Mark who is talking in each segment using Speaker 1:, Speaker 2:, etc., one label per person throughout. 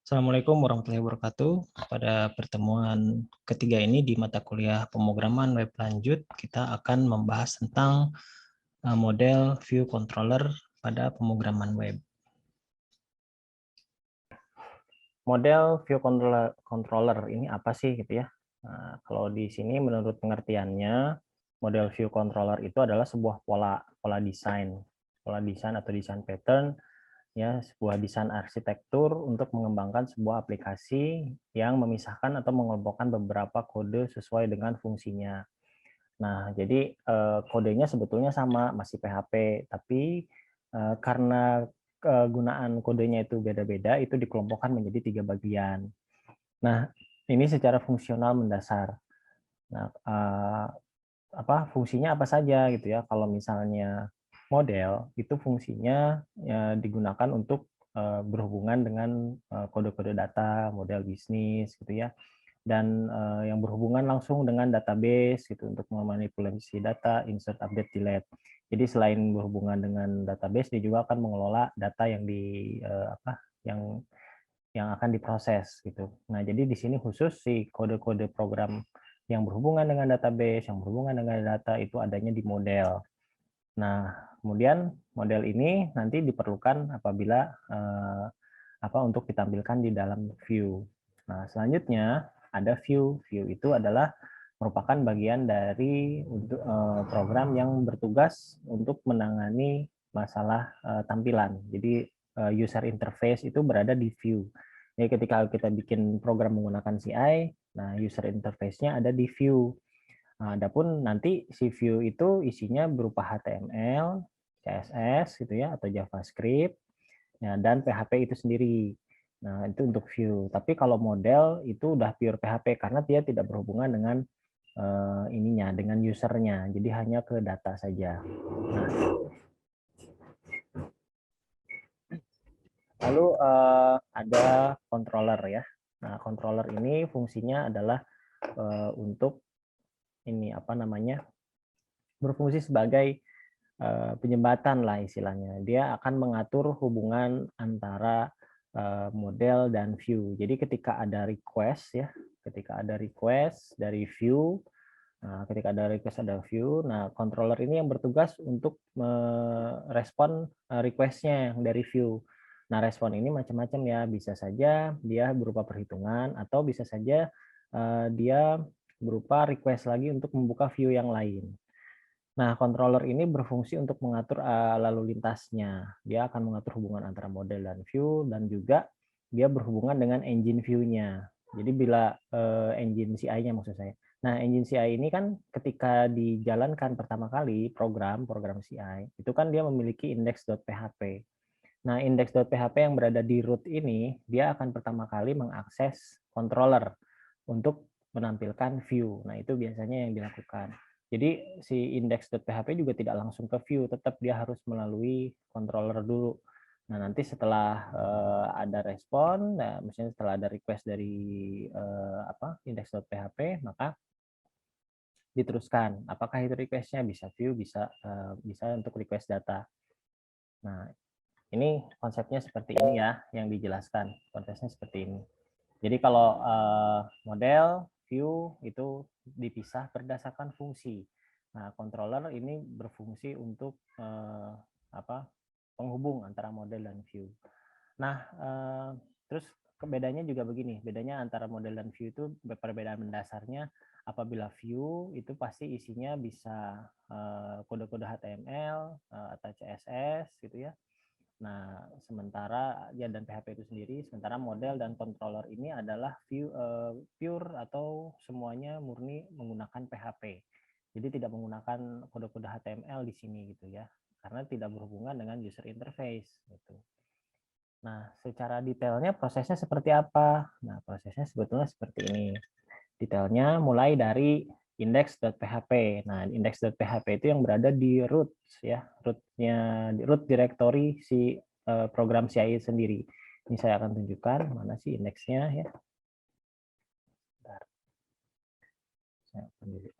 Speaker 1: Assalamualaikum warahmatullahi wabarakatuh. Pada pertemuan ketiga ini di mata kuliah pemrograman web lanjut, kita akan membahas tentang model view controller pada pemrograman web. Model view controller ini apa sih gitu ya? Nah, kalau di sini menurut pengertiannya, model view controller itu adalah sebuah pola desain atau desain pattern, ya, sebuah desain arsitektur untuk mengembangkan sebuah aplikasi yang memisahkan atau mengelompokkan beberapa kode sesuai dengan fungsinya. Nah, jadi kodenya sebetulnya sama, masih PHP, tapi karena kegunaan kodenya itu beda-beda, itu dikelompokkan menjadi 3 bagian. Nah, ini secara fungsional mendasar. Nah, fungsinya apa saja gitu ya? Kalau misalnya model itu fungsinya ya, digunakan untuk berhubungan dengan kode-kode data, model bisnis gitu ya, dan yang berhubungan langsung dengan database gitu untuk memanipulasi data, insert, update, delete. Jadi selain berhubungan dengan database, dia juga akan mengelola data yang yang akan diproses gitu. Nah, jadi di sini khusus si kode-kode program yang berhubungan dengan database, yang berhubungan dengan data itu adanya di model. Nah, kemudian model ini nanti diperlukan apabila untuk ditampilkan di dalam view. Nah, selanjutnya ada view. View itu adalah merupakan bagian dari program yang bertugas untuk menangani masalah tampilan. Jadi user interface itu berada di view. Jadi ketika kita bikin program menggunakan CI, nah user interface-nya ada di view. Nah, adapun nanti si view itu isinya berupa HTML, CSS gitu ya, atau JavaScript, ya, dan PHP itu sendiri. Nah, itu untuk view. Tapi kalau model itu udah pure PHP karena dia tidak berhubungan dengan dengan usernya. Jadi hanya ke data saja. Nah, lalu ada controller ya. Nah, controller ini fungsinya adalah untuk berfungsi sebagai penyembatan lah istilahnya. Dia akan mengatur hubungan antara model dan view. Jadi ketika ada request ya, ketika ada request dari view, ketika ada request ada view, nah controller ini yang bertugas untuk merespon request-nya yang dari view. Nah, respon ini macam-macam ya, bisa saja dia berupa perhitungan atau bisa saja dia berupa request lagi untuk membuka view yang lain. Nah, controller ini berfungsi untuk mengatur lalu lintasnya. Dia akan mengatur hubungan antara model dan view, dan juga dia berhubungan dengan engine view-nya. Jadi bila engine CI-nya maksud saya. Nah, engine CI ini kan ketika dijalankan pertama kali program CI, itu kan dia memiliki index.php. Nah, index.php yang berada di root ini, dia akan pertama kali mengakses controller untuk menampilkan view. Nah, itu biasanya yang dilakukan. Jadi si index.php juga tidak langsung ke view, tetap dia harus melalui controller dulu. Nah, nanti setelah ada respon, nah, misalnya setelah ada request dari index.php, maka diteruskan. Apakah itu requestnya bisa view, bisa untuk request data. Nah, ini konsepnya seperti ini ya, yang dijelaskan. Konsepnya seperti ini. Jadi kalau model, view itu dipisah berdasarkan fungsi. Nah, controller ini berfungsi untuk penghubung antara model dan view. Nah, terus bedanya juga begini. Bedanya antara model dan view itu perbedaan mendasarnya, apabila view itu pasti isinya bisa kode-kode HTML atau CSS gitu ya. Nah, sementara ya dan PHP itu sendiri, sementara model dan controller ini adalah pure atau semuanya murni menggunakan PHP. Jadi tidak menggunakan kode-kode HTML di sini gitu ya, karena tidak berhubungan dengan user interface gitu. Nah, secara detailnya prosesnya seperti apa? Nah, prosesnya sebetulnya seperti ini. Detailnya mulai dari index.php. Nah, index.php itu yang berada di root ya, root directory si program CI sendiri. Ini saya akan tunjukkan mana sih indeksnya ya. Bentar. Saya tunjuk.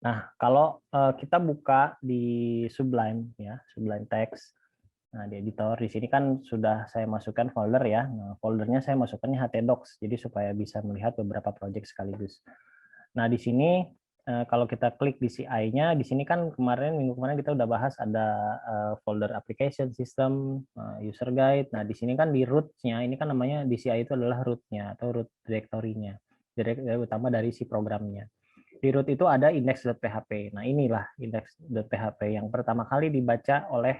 Speaker 1: Nah, kalau kita buka di Sublime ya, Sublime Text. Nah, di editor di sini kan sudah saya masukkan folder ya. Nah, foldernya saya masukkannya htdocs, jadi supaya bisa melihat beberapa project sekaligus. Nah, di sini kalau kita klik di CI-nya, di sini kan minggu kemarin kita udah bahas ada folder application system, user guide. Nah, di sini kan di root-nya, ini kan namanya di CI itu adalah root-nya atau root directory-nya, direktory utama dari si programnya. Di root itu ada index.php. Nah, inilah index.php yang pertama kali dibaca oleh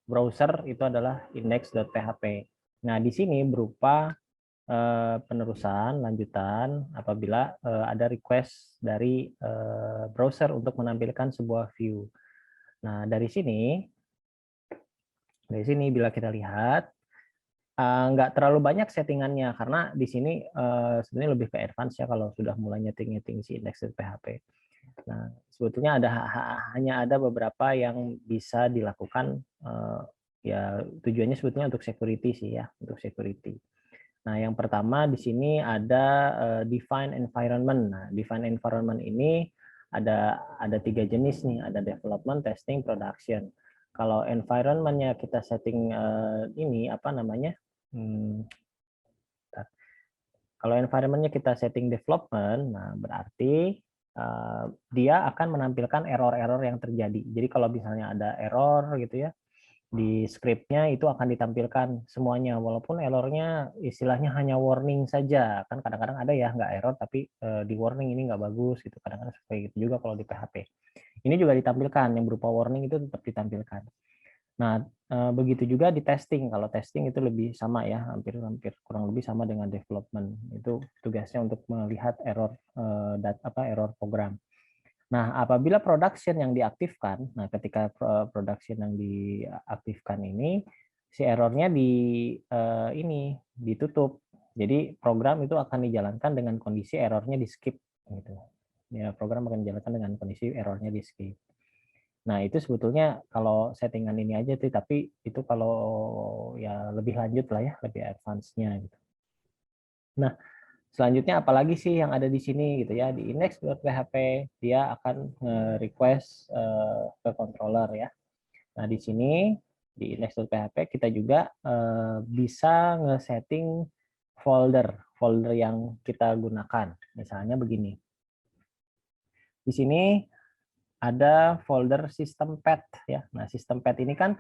Speaker 1: browser itu adalah index.php. Nah, di sini berupa penerusan lanjutan apabila ada request dari browser untuk menampilkan sebuah view. Nah, dari sini bila kita lihat nggak terlalu banyak settingannya karena di sini sebenarnya lebih ke advance ya kalau sudah mulai nyeting si index.php. Nah, sebetulnya hanya ada beberapa yang bisa dilakukan ya tujuannya sebetulnya untuk security sih ya, untuk security. Nah, yang pertama di sini ada define environment. Nah, define environment ini ada 3 jenis nih, ada development, testing, production. Kalau environment-nya kita setting ini apa namanya? Kalau environment-nya kita setting development, nah berarti dia akan menampilkan error-error yang terjadi. Jadi kalau misalnya ada error gitu ya, di script-nya itu akan ditampilkan semuanya, walaupun errornya istilahnya hanya warning saja. Kan kadang-kadang ada ya nggak error, tapi di warning ini nggak bagus gitu. Kadang-kadang seperti itu juga kalau di PHP. Ini juga ditampilkan, yang berupa warning itu tetap ditampilkan. Nah, begitu juga di testing. Kalau testing itu lebih sama ya, hampir kurang lebih sama dengan development. Itu tugasnya untuk melihat error error program. Nah, apabila production yang diaktifkan, nah ketika production yang diaktifkan ini, si errornya ini ditutup. Jadi program itu akan dijalankan dengan kondisi errornya di skip gitu. Ya, program akan dijalankan dengan kondisi errornya di skip. Nah, itu sebetulnya kalau settingan ini aja tuh, tapi itu kalau ya lebih lanjut lah ya, lebih advance-nya gitu. Nah, selanjutnya apalagi sih yang ada di sini gitu ya, di index.php dia akan request ke controller ya. Nah, di sini di index.php kita juga bisa nge-setting folder yang kita gunakan. Misalnya begini. Di sini ada folder system path ya. Nah, system path ini kan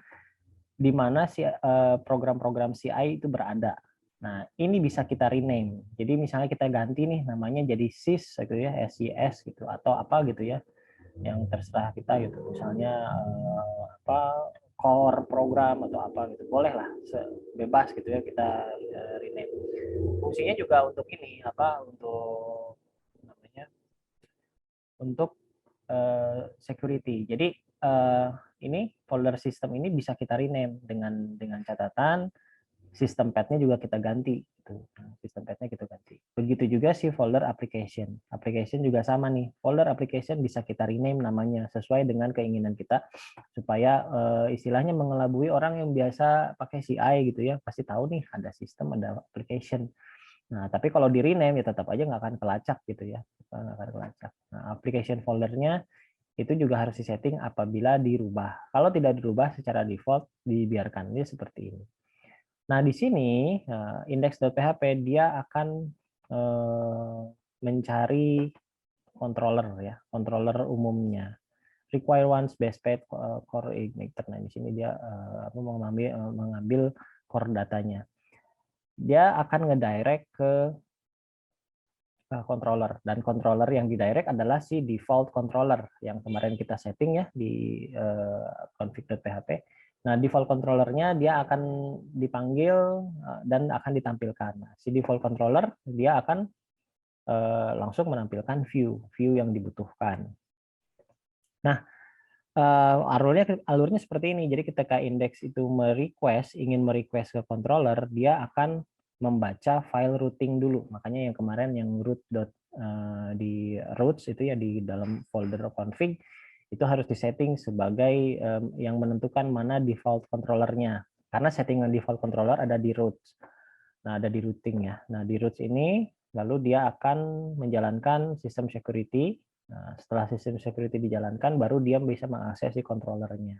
Speaker 1: di mana si program-program CI itu berada. Nah, ini bisa kita rename. Jadi misalnya kita ganti nih namanya jadi sys gitu ya, SYS gitu atau apa gitu ya. Yang terserah kita gitu. Misalnya core program atau apa gitu. Boleh lah, bebas gitu ya kita rename. Fungsinya juga untuk ini untuk namanya untuk security. Jadi ini folder sistem ini bisa kita rename dengan catatan sistem path-nya juga kita ganti. Sistem path-nya kita ganti. Begitu juga si folder application. Application juga sama nih. Folder application bisa kita rename namanya sesuai dengan keinginan kita supaya istilahnya mengelabui orang yang biasa pakai CI gitu ya. Pasti tahu nih ada sistem, ada application. Nah, tapi kalau di rename ya tetap aja nggak akan kelacak gitu ya. Nggak akan kelacak. Nah, application foldernya itu juga harus disetting apabila dirubah. Kalau tidak dirubah secara default dibiarkan ini seperti ini. Nah, di sini index.php dia akan mencari controller ya, controller umumnya. Require once best path core igniter. Nah, di sini dia mengambil core datanya. Dia akan ngedirect ke controller, dan controller yang didirect adalah si default controller yang kemarin kita setting ya di config.php. Nah, default controllernya dia akan dipanggil dan akan ditampilkan. Nah, si default controller dia akan langsung menampilkan view yang dibutuhkan. Nah, alurnya seperti ini. Jadi ketika index itu ingin merequest ke controller, dia akan membaca file routing dulu. Makanya yang kemarin yang di routes itu ya di dalam folder config itu harus disetting sebagai yang menentukan mana default controllernya. Karena settingan default controller ada di routes. Nah, ada di routing ya. Nah, di routes ini lalu dia akan menjalankan sistem security. Nah, setelah sistem security dijalankan, baru dia bisa mengakses si controllernya.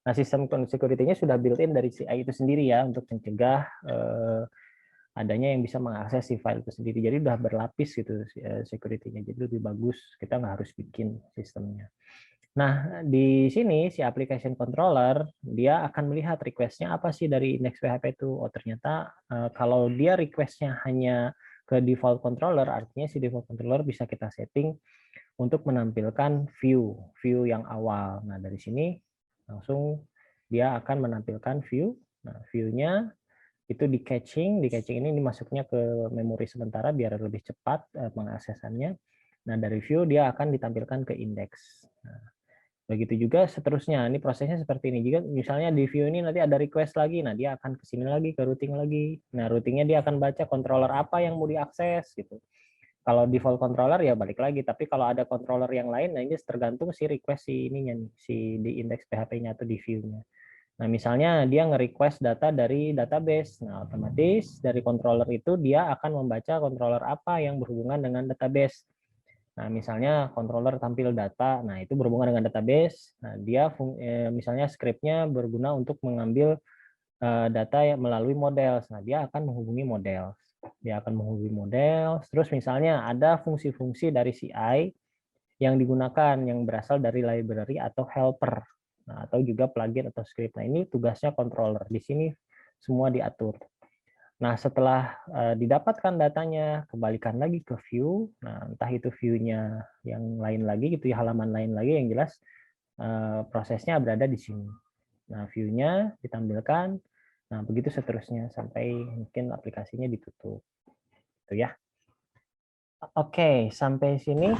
Speaker 1: Nah, sistem security-nya sudah built-in dari CI itu sendiri ya, untuk mencegah adanya yang bisa mengakses si file itu sendiri. Jadi udah berlapis gitu security-nya. Jadi lebih bagus, kita nggak harus bikin sistemnya. Nah, di sini si application controller, dia akan melihat request-nya apa sih dari index PHP itu. Oh, ternyata kalau dia request-nya hanya ke default controller, artinya si default controller bisa kita setting untuk menampilkan view yang awal. Nah, dari sini langsung dia akan menampilkan view. Nah, view-nya itu di caching ini masuknya ke memori sementara biar lebih cepat pengaksesannya. Nah, dari view dia akan ditampilkan ke index. Nah, begitu juga seterusnya. Ini prosesnya seperti ini. Juga misalnya di view ini nanti ada request lagi, nah dia akan ke sini lagi, ke routing lagi. Nah, routingnya dia akan baca controller apa yang mau diakses gitu. Kalau default controller ya balik lagi, tapi kalau ada controller yang lain, nah ini tergantung si request si ininya nih, si di index PHP-nya atau di view-nya. Nah, misalnya dia nge-request data dari database. Nah, otomatis dari controller itu dia akan membaca controller apa yang berhubungan dengan database. Nah, misalnya controller tampil data, nah itu berhubungan dengan database. Nah, dia misalnya script-nya berguna untuk mengambil data yang melalui model. Nah, dia akan menghubungi model. Dia akan menghubungi model. Terus misalnya ada fungsi-fungsi dari CI yang digunakan yang berasal dari library atau helper. Nah, atau juga plugin atau script. Nah, ini tugasnya controller. Di sini semua diatur. Nah, setelah didapatkan datanya, kembalikan lagi ke view. Nah, entah itu view-nya yang lain lagi gitu ya, halaman lain lagi, yang jelas prosesnya berada di sini. Nah, view-nya ditampilkan. Nah, begitu seterusnya sampai mungkin aplikasinya ditutup. Itu ya. Oke, sampai sini